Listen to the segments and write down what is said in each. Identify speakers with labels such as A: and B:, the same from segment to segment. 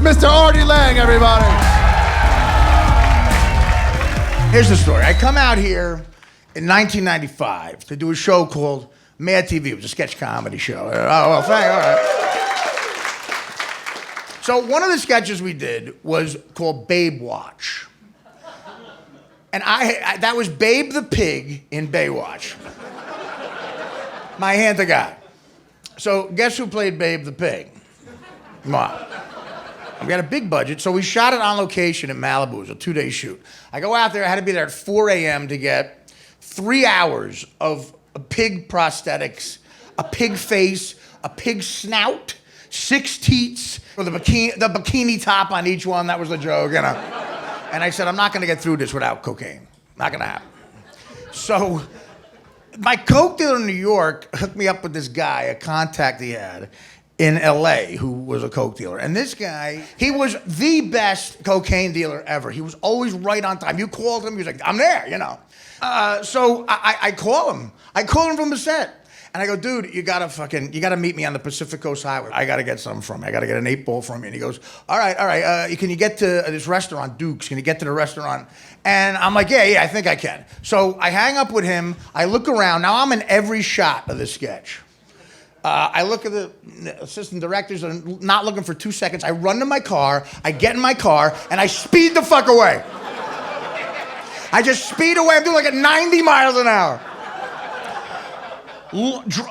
A: Mr. Artie Lange, everybody. Here's the story. I come out here in 1995 to do a show called MADTV. It was a sketch comedy show. Oh, well, all right. So one of the sketches we did was called Baywatch. And that was Babe the Pig in Baywatch. My hand to God. So guess who played Babe the Pig? Come on. We got a big budget, so we shot it on location in Malibu. It was a 2-day shoot. I go out there, I had to be there at 4 a.m. to get 3 hours of pig prosthetics, a pig face, a pig snout, 6 teats, with the bikini top on each one. That was the joke, you know. And I said, I'm not gonna get through this without cocaine. Not gonna happen. So my coke dealer in New York hooked me up with this guy, a contact he had in LA, who was a coke dealer. And this guy, he was the best cocaine dealer ever. He was always right on time. You called him, he was like, I'm there, you know. So I call him. I call him from the set. And I go, dude, you gotta meet me on the Pacific Coast Highway. I gotta get something from you. I gotta get an 8-ball from you. And he goes, all right. Can you get to this restaurant, Duke's? Can you get to the restaurant? And I'm like, yeah, I think I can. So I hang up with him. I look around. Now I'm in every shot of this sketch. I look at the assistant directors, and not looking for 2 seconds. I run to my car, I get in my car, and I speed the fuck away. I just speed away. I'm doing like at 90 miles an hour.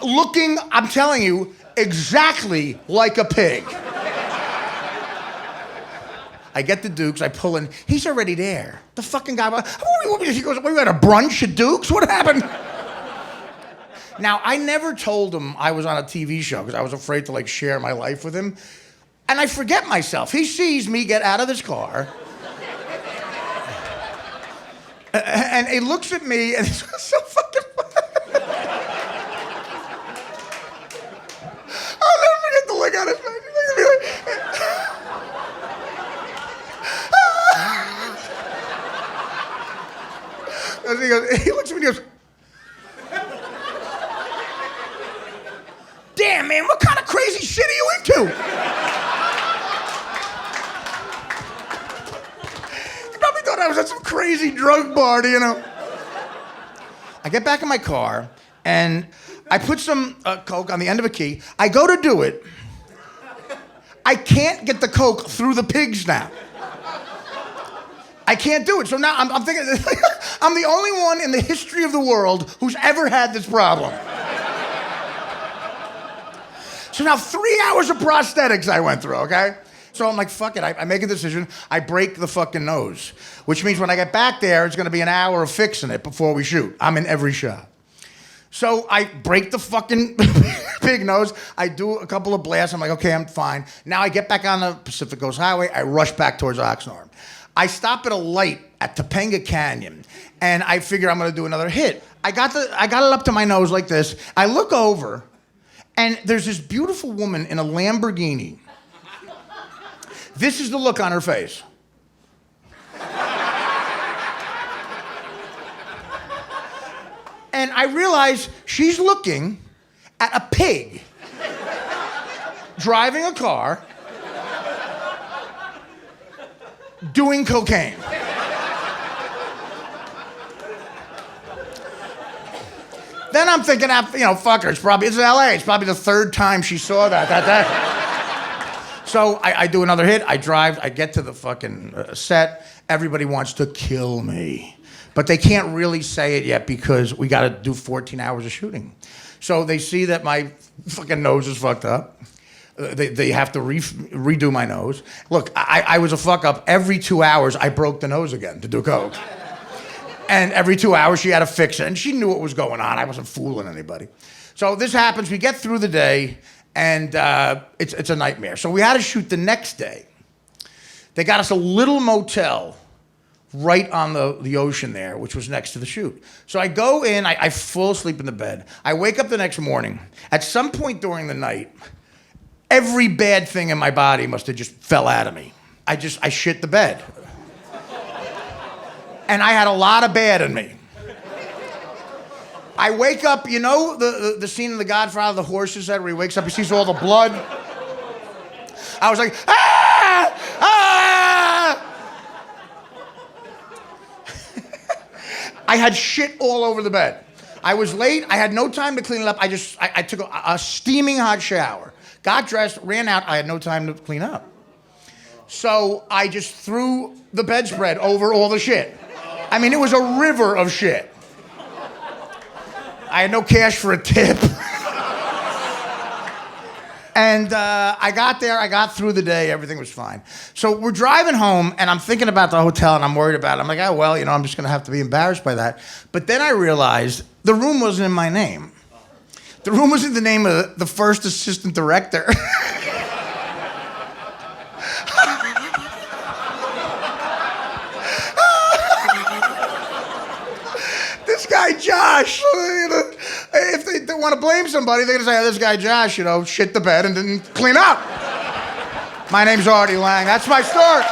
A: Looking, I'm telling you, exactly like a pig. I get to Duke's, I pull in. He's already there. The fucking guy, he goes, we had a brunch at Duke's? What happened? Now, I never told him I was on a TV show because I was afraid to like share my life with him. And I forget myself. He sees me get out of this car. And he looks at me and he's so fucking funny. I'll never forget the look on his face. He looks at me and he goes, damn, man, what kind of crazy shit are you into? He probably thought I was at some crazy drug party, you know. I get back in my car, and I put some coke on the end of a key. I go to do it. I can't get the coke through the pig snout. I can't do it. So now I'm thinking, I'm the only one in the history of the world who's ever had this problem. So now 3 hours of prosthetics I went through, okay? So I'm like, fuck it, I make a decision, I break the fucking nose. Which means when I get back there, it's gonna be an hour of fixing it before we shoot. I'm in every shot. So I break the fucking pig nose, I do a couple of blasts, I'm like, okay, I'm fine. Now I get back on the Pacific Coast Highway, I rush back towards Oxnard. I stop at a light at Topanga Canyon, and I figure I'm gonna do another hit. I got it up to my nose like this, I look over, and there's this beautiful woman in a Lamborghini. This is the look on her face. And I realize she's looking at a pig driving a car doing cocaine. Then I'm thinking, fuck her, it's LA, it's probably the 3rd time she saw that. So I do another hit, I drive, I get to the fucking set, everybody wants to kill me. But they can't really say it yet because we gotta do 14 hours of shooting. So they see that my fucking nose is fucked up. They have to redo my nose. Look, I was a fuck up. Every 2 hours, I broke the nose again to do coke. And every 2 hours, she had to fix it. And she knew what was going on. I wasn't fooling anybody. So this happens. We get through the day, and it's a nightmare. So we had to shoot the next day. They got us a little motel right on the ocean there, which was next to the shoot. So I go in. I fall asleep in the bed. I wake up the next morning. At some point during the night, every bad thing in my body must have just fell out of me. I shit the bed. And I had a lot of bad in me. I wake up, you know the scene in The Godfather, the horse is at where he wakes up, he sees all the blood. I was like, ah! I had shit all over the bed. I was late. I had no time to clean it up. I took a steaming hot shower, got dressed, ran out. I had no time to clean up. So I just threw the bedspread over all the shit. I mean, it was a river of shit. I had no cash for a tip. And I got there, I got through the day, everything was fine. So we're driving home, and I'm thinking about the hotel, and I'm worried about it. I'm like, oh, well, I'm just gonna have to be embarrassed by that. But then I realized the room wasn't in my name. The room was in the name of the first assistant director. This guy Josh, if they want to blame somebody, they're gonna say, oh, this guy Josh, shit the bed and didn't clean up. My name's Artie Lange. That's my story.